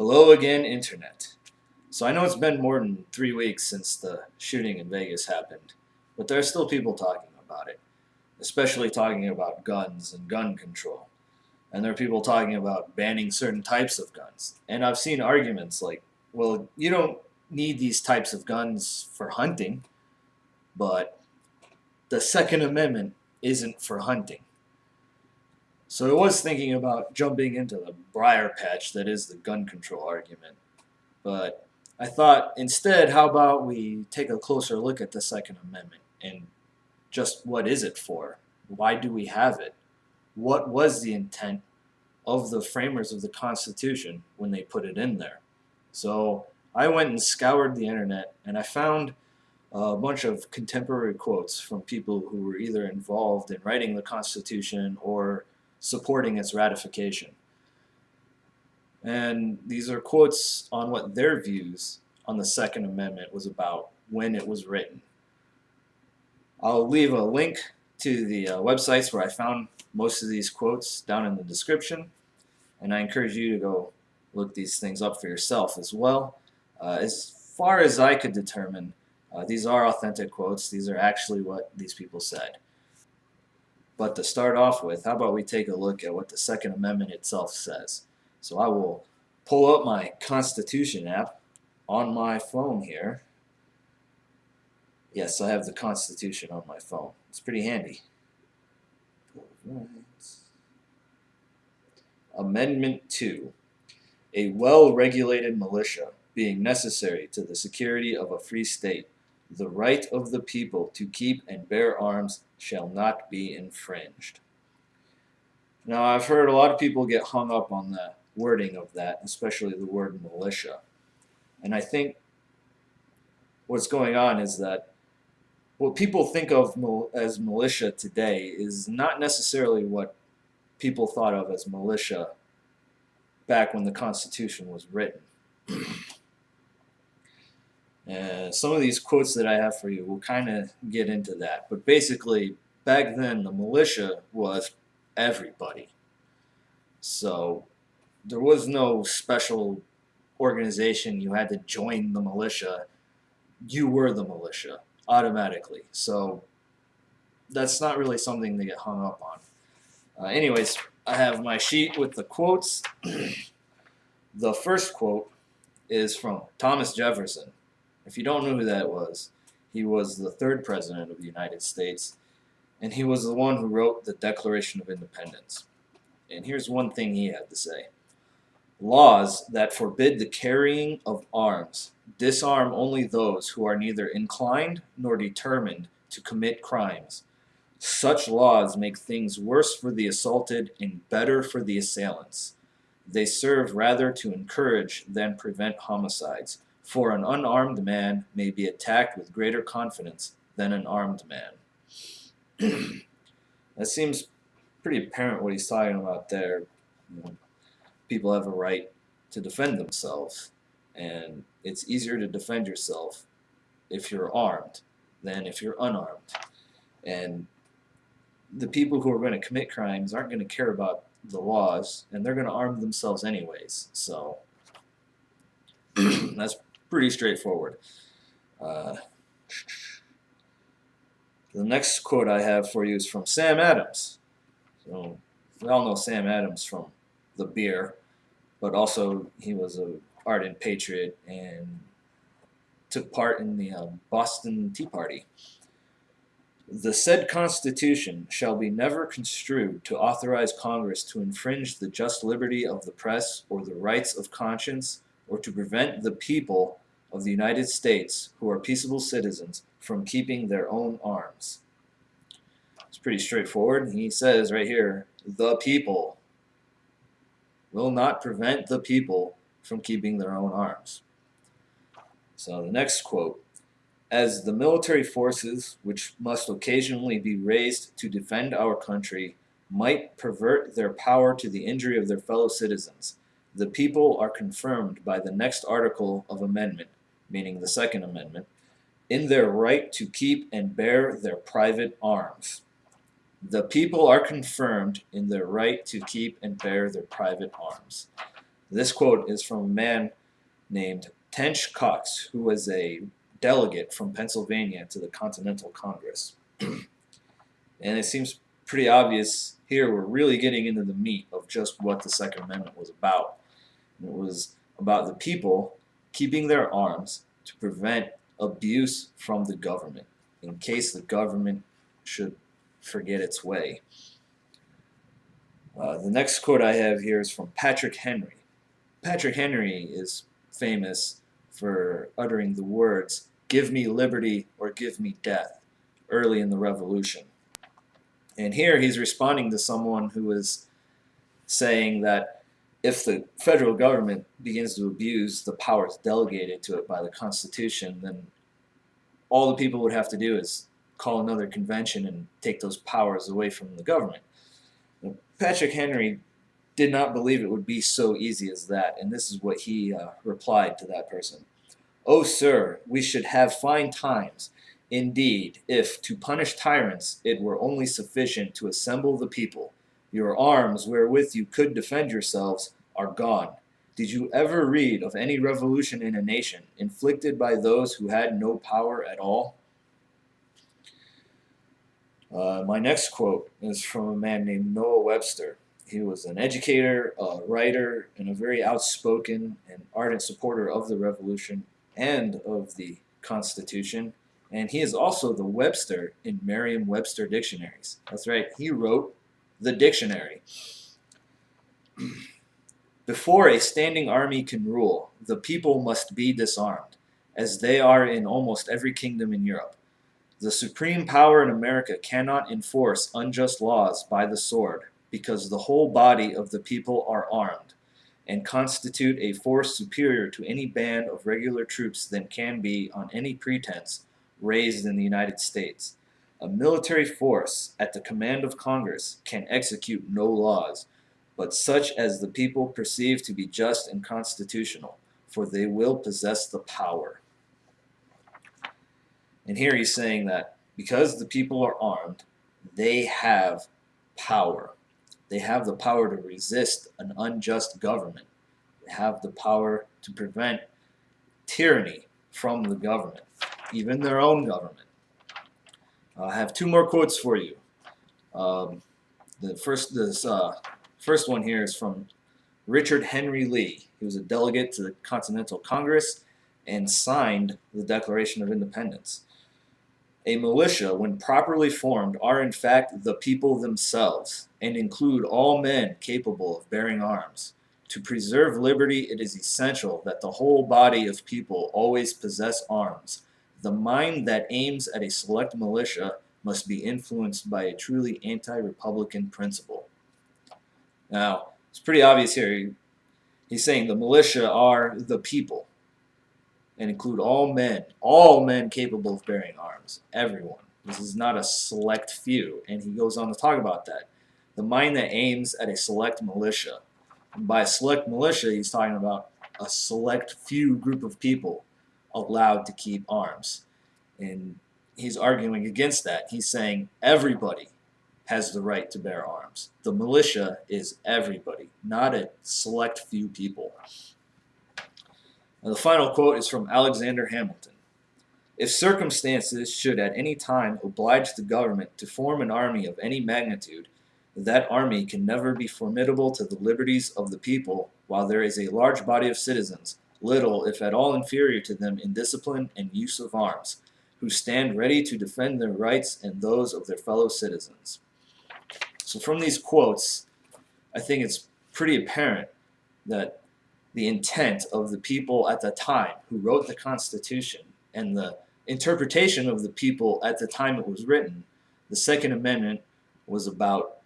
Hello again, Internet. So I know it's been more than 3 weeks since the shooting in Vegas happened, but there are still people talking about it, especially talking about guns and gun control. And there are people talking about banning certain types of guns. And I've seen arguments like, well, you don't need these types of guns for hunting, but the Second Amendment isn't for hunting. So I was thinking about jumping into the briar patch that is the gun control argument. But I thought instead, how about we take a closer look at the Second Amendment and just what is it for? Why do we have it? What was the intent of the framers of the Constitution when they put it in there? So I went and scoured the internet and I found a bunch of contemporary quotes from people who were either involved in writing the Constitution or supporting its ratification. And these are quotes on what their views on the Second Amendment was about when it was written. I'll leave a link to the websites where I found most of these quotes down in the description, and I encourage you to go look these things up for yourself as well. As far as I could determine, these are authentic quotes. These are actually what these people said. But to start off with, how about we take a look at what the Second Amendment itself says? So I will pull up my Constitution app on my phone here. Yes, I have the Constitution on my phone. It's pretty handy. Right. Amendment 2. A well-regulated militia being necessary to the security of a free state, the right of the people to keep and bear arms shall not be infringed. Now, I've heard a lot of people get hung up on the wording of that, especially the word militia. And I think what's going on is that what people think of as militia today is not necessarily what people thought of as militia back when the Constitution was written. Some of these quotes that I have for you will kind of get into that. But basically, back then, the militia was everybody. So there was no special organization. You had to join the militia. You were the militia automatically. So that's not really something to get hung up on. Anyways, I have my sheet with the quotes. The first quote is from Thomas Jefferson. If you don't know who that was, he was the third president of the United States, and he was the one who wrote the Declaration of Independence. And here's one thing he had to say. Laws that forbid the carrying of arms disarm only those who are neither inclined nor determined to commit crimes. Such laws make things worse for the assaulted and better for the assailants. They serve rather to encourage than prevent homicides, for an unarmed man may be attacked with greater confidence than an armed man. That seems pretty apparent what he's talking about there. People have a right to defend themselves, and it's easier to defend yourself if you're armed than if you're unarmed. And the people who are going to commit crimes aren't going to care about the laws, and they're going to arm themselves anyways. So that's pretty straightforward. The next quote I have for you is from Sam Adams. So we all know Sam Adams from the beer, but also he was an ardent patriot and took part in the Boston Tea Party. The said Constitution shall be never construed to authorize Congress to infringe the just liberty of the press or the rights of conscience, or to prevent the people of the United States, who are peaceable citizens, from keeping their own arms. It's pretty straightforward. He says right here, the people will not prevent the people from keeping their own arms. So the next quote, as the military forces, which must occasionally be raised to defend our country, might pervert their power to the injury of their fellow citizens, the people are confirmed by the next article of amendment, meaning the Second Amendment, in their right to keep and bear their private arms. The people are confirmed in their right to keep and bear their private arms. This quote is from a man named Tench Cox, who was a delegate from Pennsylvania to the Continental Congress. And it seems pretty obvious here we're really getting into the meat of just what the Second Amendment was about. And it was about the people keeping their arms to prevent abuse from the government in case the government should forget its way. The next quote I have here is from Patrick Henry. Patrick Henry is famous for uttering the words, "Give me liberty or give me death," early in the Revolution. And here he's responding to someone who is saying that if the federal government begins to abuse the powers delegated to it by the Constitution, then all the people would have to do is call another convention and take those powers away from the government. Patrick Henry did not believe it would be so easy as that, and this is what he replied to that person. "Oh, sir, we should have fine times, indeed, if, to punish tyrants, it were only sufficient to assemble the people. Your arms, wherewith you could defend yourselves, are gone. Did you ever read of any revolution in a nation inflicted by those who had no power at all?" My next quote is from a man named Noah Webster. He was an educator, a writer, and a very outspoken and ardent supporter of the Revolution and of the Constitution. And he is also the Webster in Merriam-Webster dictionaries. That's right, he wrote the dictionary. "Before a standing army can rule, the people must be disarmed, as they are in almost every kingdom in Europe. The supreme power in America cannot enforce unjust laws by the sword, because the whole body of the people are armed, and constitute a force superior to any band of regular troops than can be, on any pretense, raised in the United States. A military force, at the command of Congress, can execute no laws, but such as the people perceive to be just and constitutional, for they will possess the power." And here he's saying that because the people are armed, they have power. They have the power to resist an unjust government. They have the power to prevent tyranny from the government, even their own government. I have two more quotes for you. This first one here is from Richard Henry Lee. He was a delegate to the Continental Congress and signed the Declaration of Independence. "A militia, when properly formed, are in fact the people themselves, and include all men capable of bearing arms. To preserve liberty, it is essential that the whole body of people always possess arms. The mind that aims at a select militia must be influenced by a truly anti-republican principle." Now, it's pretty obvious here. He's saying the militia are the people and include all men capable of bearing arms, everyone. This is not a select few, and he goes on to talk about that. The mind that aims at a select militia. And by select militia, he's talking about a select few group of people allowed to keep arms. And he's arguing against that. He's saying everybody has the right to bear arms. The militia is everybody, not a select few people. And the final quote is from Alexander Hamilton. "If circumstances should at any time oblige the government to form an army of any magnitude, that army can never be formidable to the liberties of the people while there is a large body of citizens, little if at all inferior to them in discipline and use of arms, who stand ready to defend their rights and those of their fellow citizens." So from these quotes, I think it's pretty apparent that the intent of the people at the time who wrote the Constitution and the interpretation of the people at the time it was written, the Second Amendment was about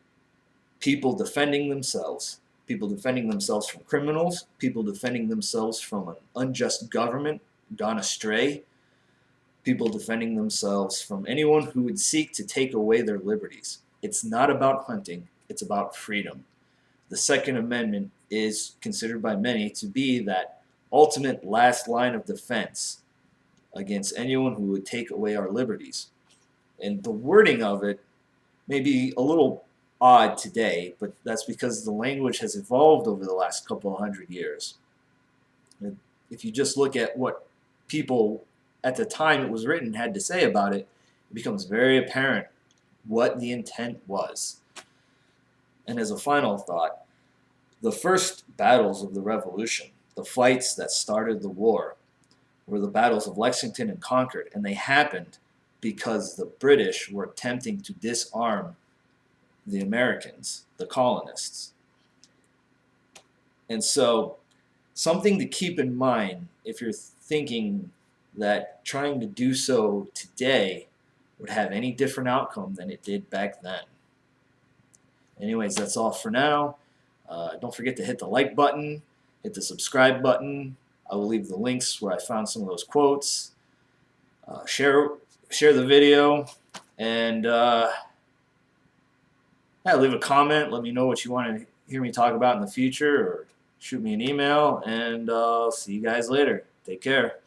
people defending themselves from criminals, people defending themselves from an unjust government gone astray, people defending themselves from anyone who would seek to take away their liberties. It's not about hunting, it's about freedom. The Second Amendment is considered by many to be that ultimate last line of defense against anyone who would take away our liberties. And the wording of it may be a little odd today, but that's because the language has evolved over the last couple of hundred years. If you just look at what people at the time it was written had to say about it, it becomes very apparent what the intent was. And as a final thought, the first battles of the Revolution, the fights that started the war, were the battles of Lexington and Concord, and they happened because the British were attempting to disarm the Americans, the colonists. And so, something to keep in mind if you're thinking that trying to do so today would have any different outcome than it did back then. Anyways, that's all for now. Don't forget to hit the like button, hit the subscribe button. I will leave the links where I found some of those quotes. Share the video, and leave a comment. Let me know what you want to hear me talk about in the future, or shoot me an email, and I'll see you guys later. Take care.